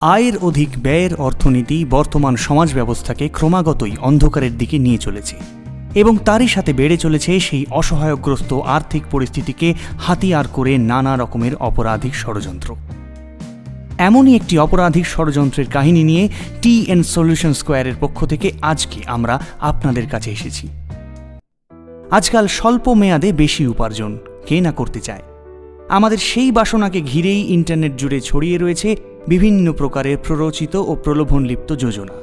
আয়ের অধিক ব্যয়ের অর্থনীতি বর্তমান সমাজ ব্যবস্থাকে ক্রমাগতই অন্ধকারের দিকে নিয়ে চলেছে এবং তারই সাথে বেড়ে চলেছে সেই অসহায়গ্রস্ত আর্থিক পরিস্থিতিকে হাতিয়ার করে নানা রকমের অপরাধিক ষড়যন্ত্র। এমনই একটি অপরাধিক ষড়যন্ত্রের কাহিনী নিয়ে টি-এন সলিউশন স্কোয়ারের পক্ষ থেকে আজকে আমরা আপনাদের কাছে এসেছি। আজকাল স্বল্প মেয়াদে বেশি উপার্জন কে না করতে চায়। আমাদের সেই বাসনাকে ঘিরেই ইন্টারনেট জুড়ে ছড়িয়ে রয়েছে বিভিন্ন প্রকারের প্ররোচিত ও প্রলোভনলিপ্ত যোজনা।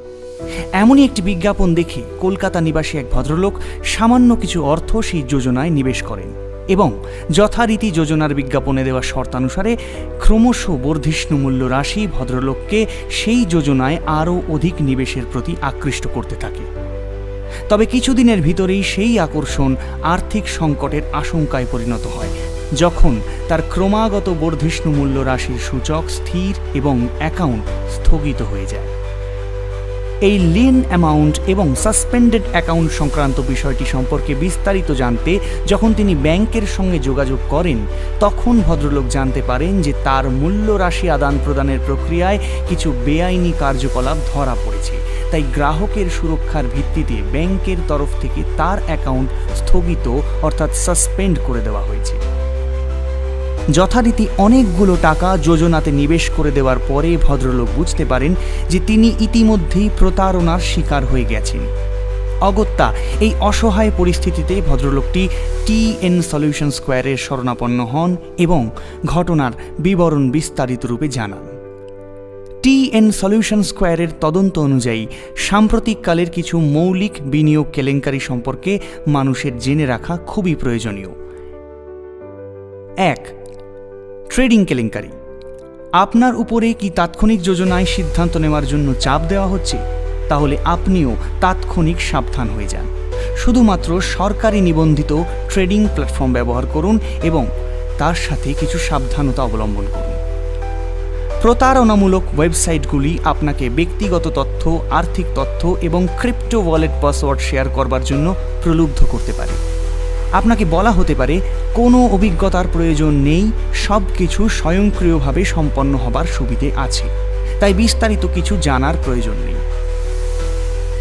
এমনই একটি বিজ্ঞাপন দেখে কলকাতা নিবাসী এক ভদ্রলোক সামান্য কিছু অর্থ সেই যোজনায় নিবেশ করেন এবং যথারীতি যোজনার বিজ্ঞাপনে দেওয়া শর্তানুসারে ক্রমশ বর্ধিষ্ণু মূল্য রাশি ভদ্রলোককে সেই যোজনায় আরও অধিক নিবেশের প্রতি আকৃষ্ট করতে থাকে। তবে কিছুদিনের ভিতরেই সেই আকর্ষণ আর্থিক সংকটের আশঙ্কায় পরিণত হয়, যখন তার ক্রমাগত বর্ধিষ্ণু মূল্য রাশির সূচক স্থির এবং অ্যাকাউন্ট স্থগিত হয়ে যায়। এই লিন অ্যামাউন্ট এবং সাসপেন্ডেড অ্যাকাউন্ট সংক্রান্ত বিষয়টি সম্পর্কে বিস্তারিত জানতে যখন তিনি ব্যাংকের সঙ্গে যোগাযোগ করেন, তখন ভদ্রলোক জানতে পারেন যে তার মূল্য রাশি আদান প্রদানের প্রক্রিয়ায় কিছু বেআইনি কার্যকলাপ ধরা পড়েছে। তাই গ্রাহকের সুরক্ষার ভিত্তিতে ব্যাংকের তরফ থেকে তার অ্যাকাউন্ট স্থগিত অর্থাৎ সাসপেন্ড করে দেওয়া হয়েছে। যথারীতি অনেকগুলো টাকা যোজনাতে নিবেশ করে দেওয়ার পরে ভদ্রলোক বুঝতে পারেন যে তিনি ইতিমধ্যেই প্রতারণার শিকার হয়ে গেছেন। অগত্যা এই অসহায় পরিস্থিতিতে ভদ্রলোকটি টি-এন সলিউশন স্কোয়ারের শরণাপন্ন হন এবং ঘটনার বিবরণ বিস্তারিত রূপে জানান। টি-এন সলিউশন স্কোয়ারের তদন্ত অনুযায়ী সাম্প্রতিককালের কিছু মৌলিক বিনিয়োগ কেলেঙ্কারি সম্পর্কে মানুষের জেনে রাখা খুবই প্রয়োজনীয়। 1. ট্রেডিং কেলেঙ্কারি। আপনার উপরে কি তাৎক্ষণিক যোজনায় সিদ্ধান্ত নেওয়ার জন্য চাপ দেওয়া হচ্ছে? তাহলে আপনিও তাৎক্ষণিক সাবধান হয়ে যান। শুধুমাত্র সরকারি নিবন্ধিত ট্রেডিং প্ল্যাটফর্ম ব্যবহার করুন এবং তার সাথে কিছু সাবধানতা অবলম্বন করুন। প্রতারণামূলক ওয়েবসাইটগুলি আপনাকে ব্যক্তিগত তথ্য, আর্থিক তথ্য এবং ক্রিপ্টো ওয়ালেট পাসওয়ার্ড শেয়ার করবার জন্য প্রলুব্ধ করতে পারে। আপনাকে বলা হতে পারে কোনো অভিজ্ঞতার প্রয়োজন নেই, সব কিছু স্বয়ংক্রিয়ভাবে সম্পন্ন হবার সুবিধে আছে, তাই বিস্তারিত কিছু জানার প্রয়োজন নেই।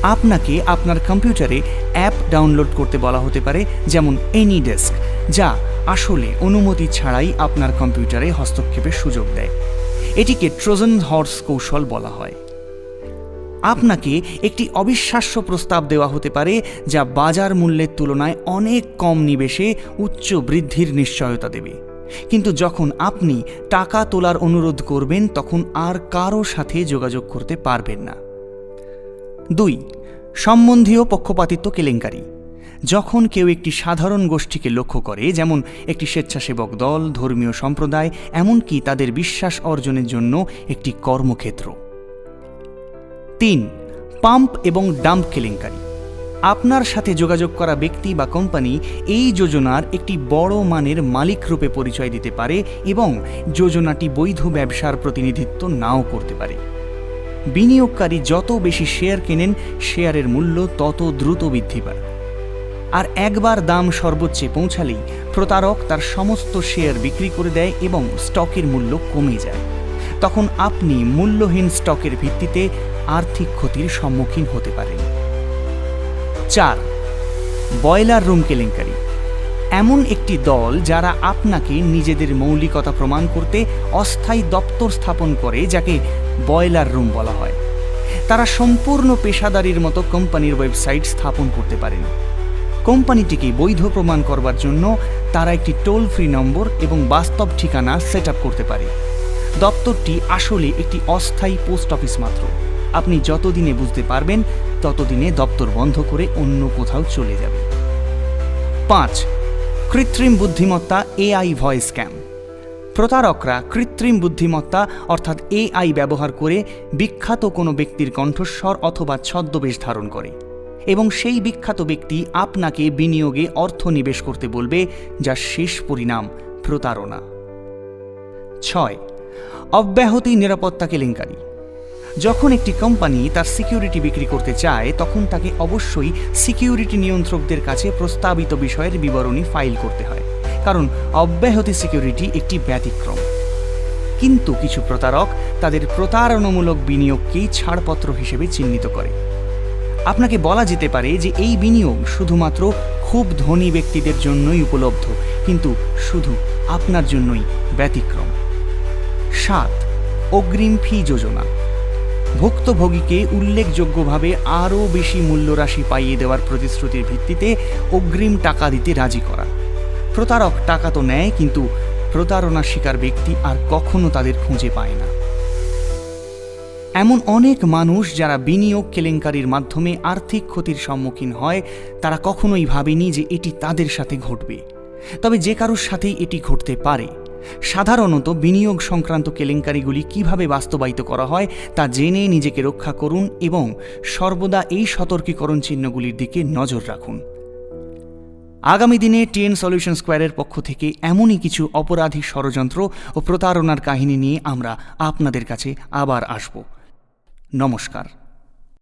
আপনাকে আপনার কম্পিউটারে অ্যাপ ডাউনলোড করতে বলা হতে পারে, যেমন এনিডেস্ক, যা আসলে অনুমতি ছাড়াই আপনার কম্পিউটারে হস্তক্ষেপের সুযোগ দেয়। এটিকে ট্রোজান হর্স কৌশল বলা হয়। আপনাকে একটি অবিশ্বাস্য প্রস্তাব দেওয়া হতে পারে যা বাজার মূল্যের তুলনায় অনেক কম নিবেশে উচ্চ বৃদ্ধির নিশ্চয়তা দেবে, কিন্তু যখন আপনি টাকা তোলার অনুরোধ করবেন তখন আর কারো সাথে যোগাযোগ করতে পারবেন না। 2. সম্বন্ধীয় পক্ষপাতিত্ব কেলেঙ্কারি। যখন কেউ একটি সাধারণ গোষ্ঠীকে লক্ষ্য করে, যেমন একটি স্বেচ্ছাসেবক দল, ধর্মীয় সম্প্রদায়, এমনকি তাদের বিশ্বাস অর্জনের জন্য একটি কর্মক্ষেত্র। 3. পাম্প এবং ডাম্প কেলেঙ্কারি। আপনার সাথে যোগাযোগ করা ব্যক্তি বা কোম্পানি এই যোজনার একটি বড় মানের মালিক রূপে পরিচয় দিতে পারে এবং যোজনাটি বৈধ ব্যবসার প্রতিনিধিত্ব নাও করতে পারে। বিনিয়োগকারী যত বেশি শেয়ার কেনেন, শেয়ারের মূল্য তত দ্রুত বৃদ্ধি পায়, আর একবার দাম সর্বোচ্চে পৌঁছালেই প্রতারক তার সমস্ত শেয়ার বিক্রি করে দেয় এবং স্টকের মূল্য কমে যায়। তখন আপনি মূল্যহীন স্টকের ভিত্তিতে আর্থিক ক্ষতির সম্মুখীন হতে পারেন। 4. বয়লার রুম কেলেঙ্কারি। এমন একটি দল যারা আপনাকে নিজেদের মৌলিকতা প্রমাণ করতে অস্থায়ী দপ্তর স্থাপন করে, যাকে বয়লার রুম বলা হয়। তারা সম্পূর্ণ পেশাদারির মতো কোম্পানির ওয়েবসাইট স্থাপন করতে পারেন। কোম্পানিটিকে বৈধ প্রমাণ করবার জন্য তারা একটি টোল ফ্রি নম্বর এবং বাস্তব ঠিকানা সেট আপ করতে পারে। দপ্তরটি আসলে একটি অস্থায়ী পোস্ট অফিস মাত্র। আপনি যতদিনে বুঝতে পারবেন ততদিনে দপ্তর বন্ধ করে অন্য কোথাও চলে যাবে। 5. কৃত্রিম বুদ্ধিমত্তা এআই ভয়েস স্ক্যাম। প্রতারকরা কৃত্রিম বুদ্ধিমত্তা অর্থাৎ এআই ব্যবহার করে বিখ্যাত কোনো ব্যক্তির কণ্ঠস্বর অথবা ছদ্মবেশ ধারণ করে এবং সেই বিখ্যাত ব্যক্তি আপনাকে বিনিয়োগে অর্থ নিবেশ করতে বলবে, যার শেষ পরিণাম প্রতারণা। 6. অব্যাহতি নিরাপত্তা কেলেঙ্কারি। যখন একটি কোম্পানি তার সিকিউরিটি বিক্রি করতে চায়, তখন তাকে অবশ্যই সিকিউরিটি নিয়ন্ত্রকদের কাছে প্রস্তাবিত বিষয়ের বিবরণী ফাইল করতে হয়, কারণ অব্যাহতি সিকিউরিটি একটি ব্যতিক্রম। কিন্তু কিছু প্রতারক তাদের প্রতারণামূলক বিনিয়োগকেই ছাড়পত্র হিসেবে চিহ্নিত করে। আপনাকে বলা যেতে পারে যে এই বিনিয়োগ শুধুমাত্র খুব ধনী ব্যক্তিদের জন্যই উপলব্ধ, কিন্তু শুধু আপনার জন্যই ব্যতিক্রম। 7. অগ্রিম ফি যোজনা। ভুক্তভোগীকে উল্লেখযোগ্যভাবে আরও বেশি মূল্যরাশি পাইয়ে দেওয়ার প্রতিশ্রুতির ভিত্তিতে অগ্রিম টাকা দিতে রাজি করা। প্রতারক টাকা তো নেয়, কিন্তু প্রতারণার শিকার ব্যক্তি আর কখনো তাদের খুঁজে পায় না। এমন অনেক মানুষ যারা বিনিয়োগ কেলেঙ্কারির মাধ্যমে আর্থিক ক্ষতির সম্মুখীন হয়, তারা কখনোই ভাবেনি যে এটি তাদের সাথে ঘটবে। তবে যে কারোর সাথেই এটি ঘটতে পারে। সাধারণত বিনিয়োগ সংক্রান্ত কেলেঙ্কারিগুলি কিভাবে বাস্তবায়িত করা হয় তা জেনে নিজেকে রক্ষা করুন এবং সর্বদা এই সতর্কীকরণ চিহ্নগুলির দিকে নজর রাখুন। আগামী দিনে টিএন সলিউশন স্কোয়ারের পক্ষ থেকে এমনই কিছু অপরাধী ষড়যন্ত্র ও প্রতারণার কাহিনী নিয়ে আমরা আপনাদের কাছে আবার আসব। নমস্কার।